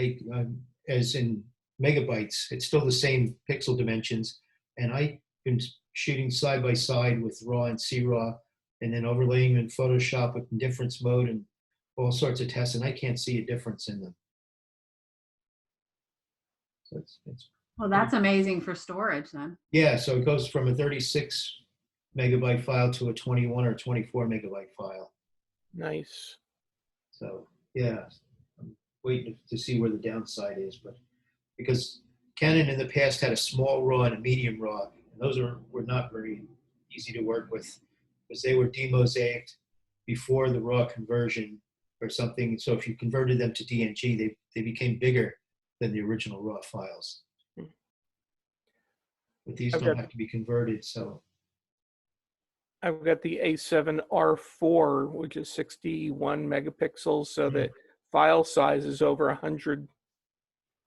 as in megabytes, it's still the same pixel dimensions, and I've been shooting side by side with RAW and C-RAW, and then overlaying them in Photoshop with indifference mode and all sorts of tests, and I can't see a difference in them. So it's Well, that's amazing for storage then. yeah, so it goes from a 36 megabyte file to a 21 or 24 megabyte file. Nice. So yeah, I'm waiting to see where the downside is, but because Canon in the past had a small RAW and a medium RAW, and those were not very easy to work with because they were demosaicked before the RAW conversion or something. So if you converted them to DNG, they became bigger than the original RAW files. But these don't have to be converted, so. I've got the A7R4, which is 61 megapixels, so the file size is over 100.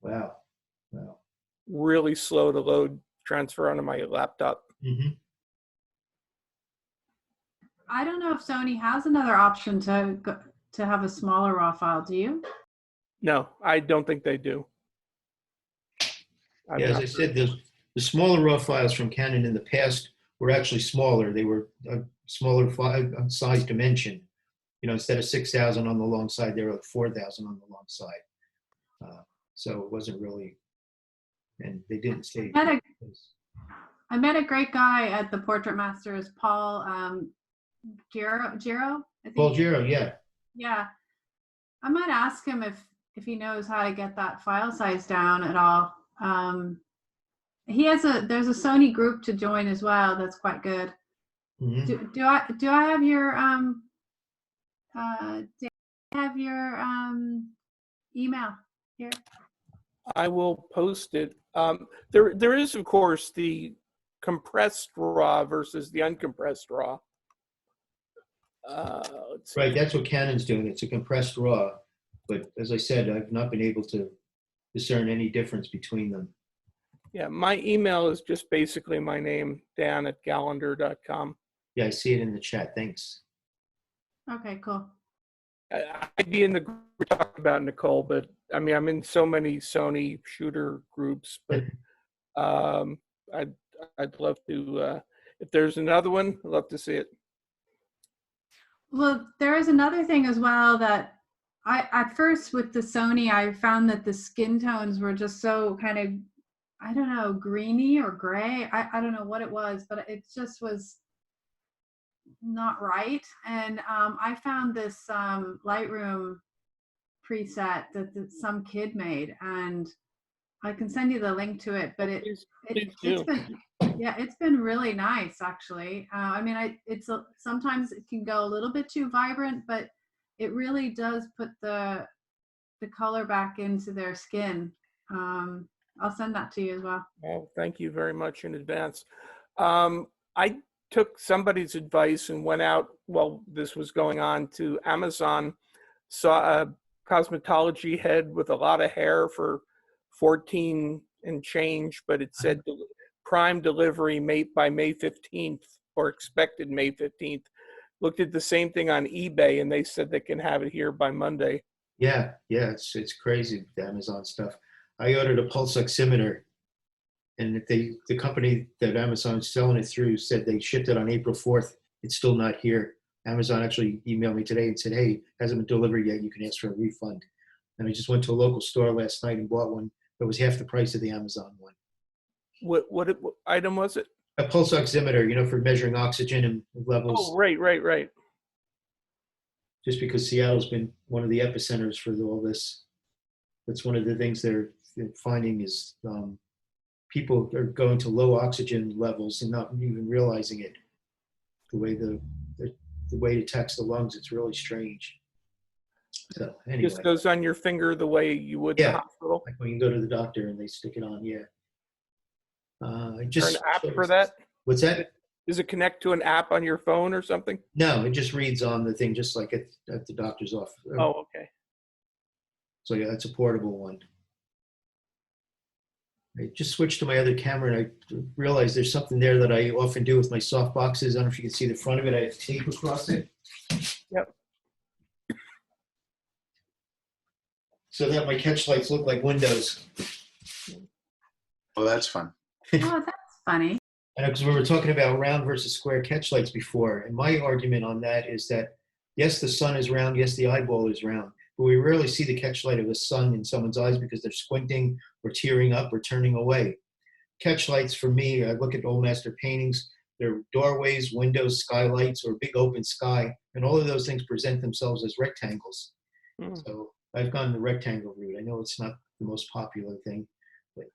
Wow. Wow. Really slow to load, transfer onto my laptop. Mm-hmm. I don't know if Sony has another option to have a smaller RAW file. Do you? No, I don't think they do. Yeah, as I said, the smaller RAW files from Canon in the past were actually smaller. They were a smaller size dimension. You know, instead of 6,000 on the long side, they were like 4,000 on the long side. So it wasn't really, and they didn't say. I met a great guy at the Portrait Masters, Paul Giro, I think. Paul Giro, yeah. Yeah, I might ask him if he knows how to get that file size down at all. There's a Sony group to join as well. That's quite good. Mm-hmm. Do I have your email here? I will post it. There is, of course, the compressed RAW versus the uncompressed RAW. Right, that's what Canon's doing. It's a compressed RAW, but as I said, I've not been able to discern any difference between them. Yeah, my email is just basically my name, dan@gallender.com. Yeah, I see it in the chat. Thanks. Okay, cool. I'd be in the group we're talking about, Nicole, but I mean, I'm in so many Sony shooter groups, but I'd love to, if there's another one, I'd love to see it. Well, there is another thing as well that at first with the Sony, I found that the skin tones were just so kind of, I don't know, greeny or gray. I don't know what it was, but it just was not right. And I found this Lightroom preset that some kid made, and I can send you the link to it, but it's been really nice actually. I mean, sometimes it can go a little bit too vibrant, but it really does put the color back into their skin. I'll send that to you as well. Well, thank you very much in advance. I took somebody's advice and went out while this was going on to Amazon, saw a cosmetology head with a lot of hair for 14 and change, but it said prime delivery by May 15th or expected May 15th. Looked at the same thing on eBay and they said they can have it here by Monday. Yeah, it's crazy with the Amazon stuff. I ordered a pulse oximeter, and the company that Amazon's selling it through said they shipped it on April 4th. It's still not here. Amazon actually emailed me today and said, hey, hasn't been delivered yet. You can ask for a refund. And I just went to a local store last night and bought one that was half the price of the Amazon one. What item was it? A pulse oximeter, for measuring oxygen and levels. Oh, right. Just because Seattle's been one of the epicenters for all this. That's one of the things they're finding is people are going to low oxygen levels and not even realizing it. The way it attacks the lungs, it's really strange. So anyway, Just goes on your finger the way you would in the hospital. like when you go to the doctor and they stick it on. Yeah. Is there an app for that? What's that? Does it connect to an app on your phone or something? No, it just reads on the thing, just like at the doctor's office. Oh, okay. So yeah, that's a portable one. I just switched to my other camera and I realized there's something there that I often do with my soft boxes. I don't know if you can see the front of it. I have tape across it. Yep. So that my catch lights look like windows. Oh, that's fun. Oh, that's funny. I know, because we were talking about round versus square catch lights before, and my argument on that is that, yes, the sun is round, yes, the eyeball is round, but we rarely see the catch light of the sun in someone's eyes because they're squinting or tearing up or turning away. Catch lights, for me, I look at old master paintings, they're doorways, windows, skylights, or big open sky, and all of those things present themselves as rectangles. So I've gone the rectangle route. I know it's not the most popular thing, but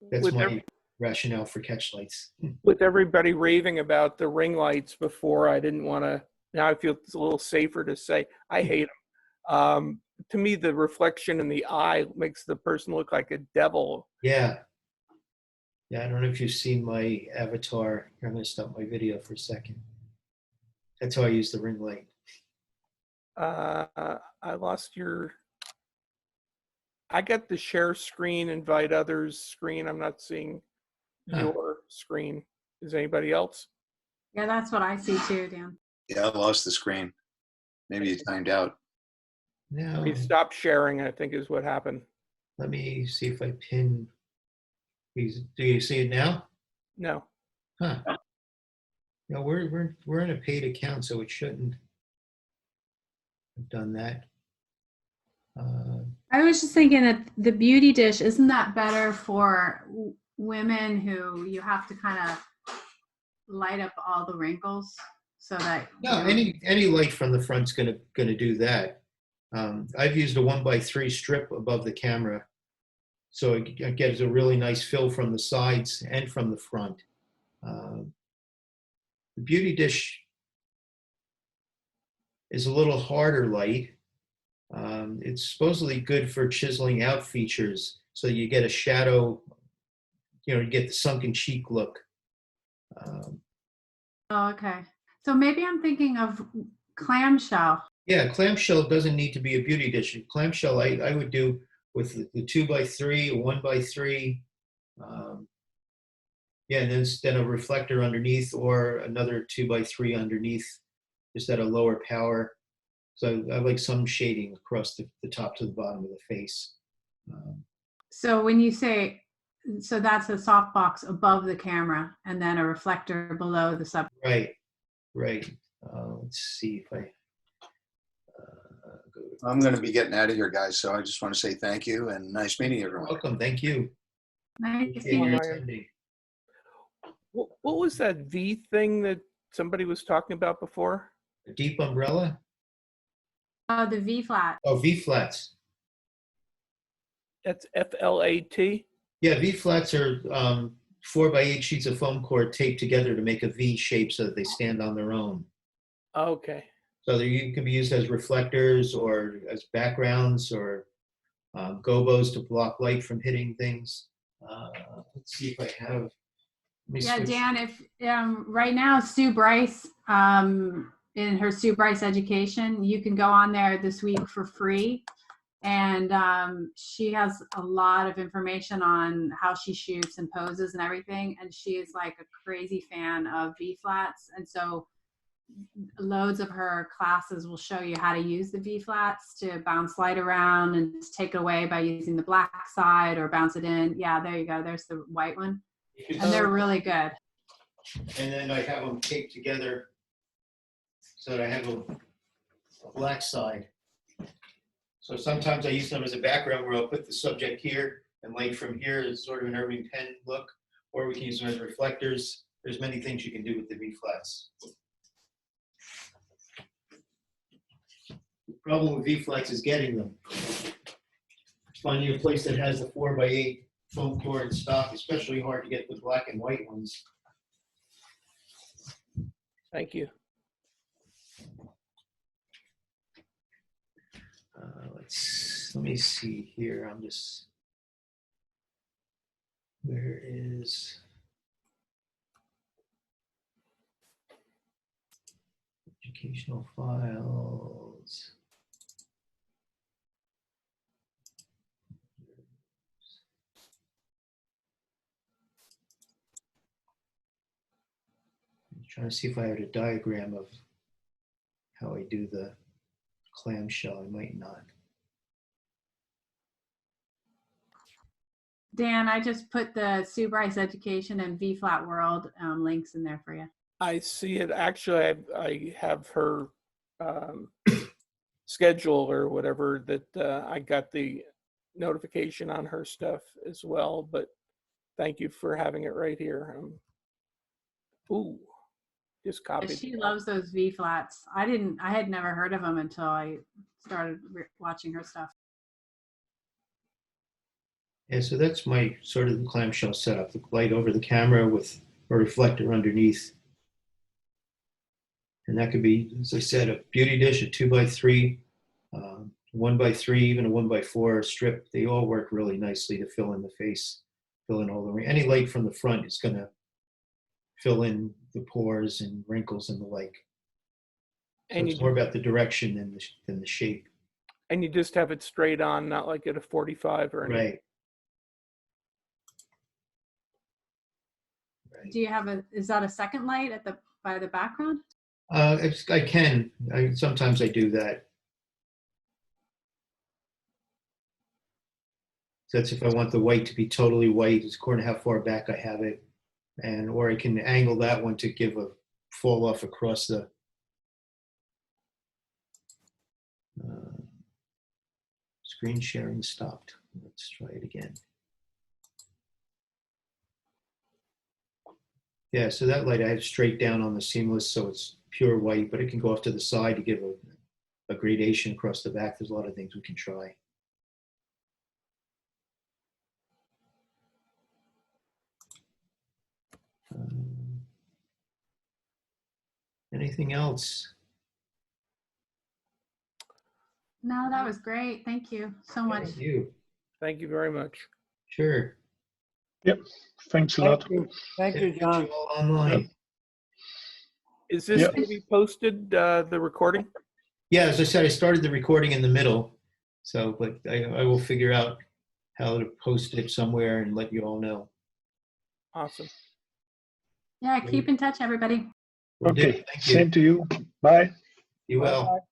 that's my rationale for catch lights. With everybody raving about the ring lights before, I didn't want to. Now I feel it's a little safer to say I hate them. To me, the reflection in the eye makes the person look like a devil. Yeah. Yeah, I don't know if you've seen my avatar. I'm going to stop my video for a second. That's how I use the ring light. I lost your. I got the share screen, invite others screen. I'm not seeing your screen. Is anybody else? Yeah, that's what I see too, Dan. Yeah, I lost the screen. Maybe you timed out. No. We stopped sharing, I think is what happened. Let me see if I pin. Do you see it now? No. Huh. No, we're in a paid account, so it shouldn't have done that. I was just thinking that the beauty dish, isn't that better for women who you have to kind of light up all the wrinkles so that No, any light from the front's gonna do that. I've used a 1x3 strip above the camera, so it gets a really nice fill from the sides and from the front. The beauty dish is a little harder light. It's supposedly good for chiseling out features, so you get a shadow. You get the sunken cheek look. Oh, okay. So maybe I'm thinking of clamshell. Yeah, clamshell doesn't need to be a beauty dish. Clamshell, I would do with the 2x3, 1x3. Yeah, and then a reflector underneath or another 2x3 underneath, just at a lower power. So I like some shading across the top to the bottom of the face. So when you say, so that's a softbox above the camera and then a reflector below the sub. Right. Let's see if I go to. I'm going to be getting out of here, guys. So I just want to say thank you and nice meeting everyone. Welcome. Thank you. Nice to see Appreciate you. your attending. What was that V thing that somebody was talking about before? A deep umbrella? The V flat. Oh, V flats. That's FLAT? Yeah, V flats are 4x8 sheets of foam core taped together to make a V shape so that they stand on their own. Okay. So you can be used as reflectors or as backgrounds or gobos to block light from hitting things. Let's see if I have. Yeah, Dan, if right now Sue Bryce, in her Sue Bryce Education, you can go on there this week for free. And she has a lot of information on how she shoots and poses and everything. And she is like a crazy fan of V-flats. And so loads of her classes will show you how to use the V-flats to bounce light around and take it away by using the black side or bounce it in. Yeah, there you go. There's the white one. And they're really good. And then I have them taped together so that I have a black side. So sometimes I use them as a background where I'll put the subject here and light from here is sort of an Irving Penn look, or we can use them as reflectors. there's many things you can do with the V-flats. The problem with V-flats is getting them. Finding a place that has the 4x8 foam core in stock, especially hard to get the black and white ones. Thank you. Let me see here. Where is educational files? I'm trying to see if I had a diagram of how I do the clamshell. I might not. Dan, I just put the Sue Bryce Education and V Flat World links in there for you. I see it. Actually, I have her schedule or whatever that I got the notification on her stuff as well. But thank you for having it right here. Ooh, just copied. She loves those V flats. I had never heard of them until I started watching her stuff. Yeah, so that's my sort of the clamshell setup. The light over the camera with a reflector underneath. And that could be, as I said, a beauty dish, a 2x3, 1x3, even a 1x4 strip. They all work really nicely to fill in the face, fill in all the, any light from the front is going to fill in the pores and wrinkles and the like. So And it's more about the direction than the shape. And you just have it straight on, not like at a 45 or anything. Right. Do you have is that a second light by the background? I can. Sometimes I do that. So that's if I want the white to be totally white. It's according to how far back I have it. Or I can angle that one to give a fall off across the screen sharing stopped. Let's try it again. Yeah, so that light I have straight down on the seamless, so it's pure white, but it can go off to the side to give a gradation across the back. There's a lot of things we can try. Anything else? No, that was great. Thank you so much. Thank you. Thank you very much. Sure. Yep. Thanks a lot. Thank you, John. Online. Is this Yeah. going to be posted, the recording? Yeah, as I said, I started the recording in the middle, but I will figure out how to post it somewhere and let you all know. Awesome. Yeah, keep in touch, everybody. Okay. Thank you. Same to you. Bye. You well. Bye-bye.